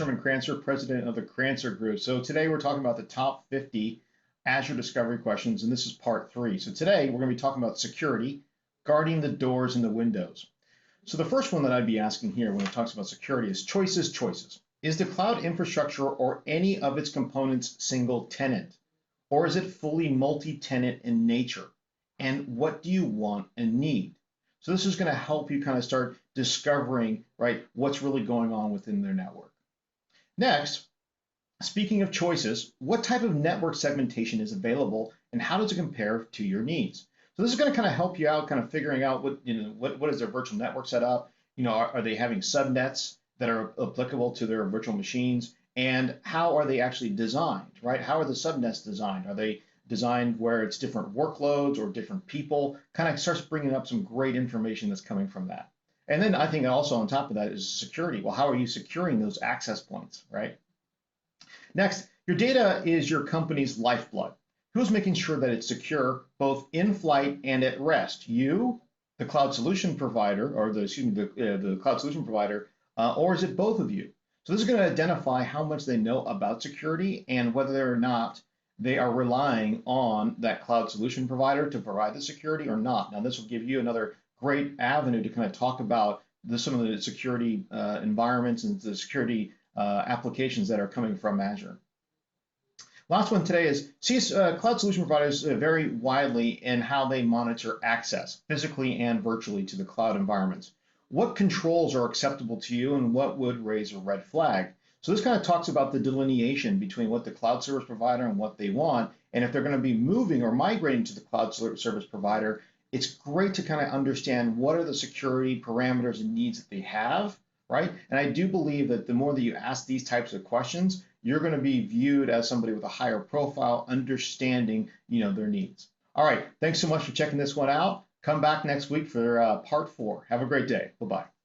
Sherman Crancer, president of the Crancer Group. So today we're talking about the top 50 Azure discovery questions, and this is part 3. So today we're going to be talking about security, guarding the doors and the windows. So the first one that I'd be asking here when it talks about security is choices, choices. Is the cloud infrastructure or any of its components single tenant? Or is it fully multi-tenant in nature? And what do you want and need? So this is going to help you kind of start discovering, right, what's really going on within their network. Next, speaking of choices, what type of network segmentation is available and how does it compare to your needs? So this is going to kind of help you out, kind of figuring out what is their virtual network setup? Are they having subnets that are applicable to their virtual machines? And how are they actually designed, right? How are the subnets designed? Are they designed where it's different workloads or different people? Kind of starts bringing up some great information that's coming from that. And then I think also on top of that is security. Well, how are you securing those access points, right? Next, your data is your company's lifeblood. Who's making sure that it's secure both in flight and at rest? You, the cloud solution provider, or the cloud solution provider, or is it both of you? So this is going to identify how much they know about security and whether or not they are relying on that cloud solution provider to provide the security or not. Now, this will give you another great avenue to kind of talk about some of the security environments and the security applications that are coming from Azure. Last one today is cloud solution providers vary widely in how they monitor access, physically and virtually, to the cloud environments. What controls are acceptable to you and what would raise a red flag? So this kind of talks about the delineation between what the cloud service provider and what they want. And if they're going to be moving or migrating to the cloud service provider, it's great to kind of understand what are the security parameters and needs that they have, right? And I do believe that the more that you ask these types of questions, you're going to be viewed as somebody with a higher profile, understanding, their needs. All right, thanks so much for checking this one out. Come back next week for part 4. Have a great day. Bye-bye.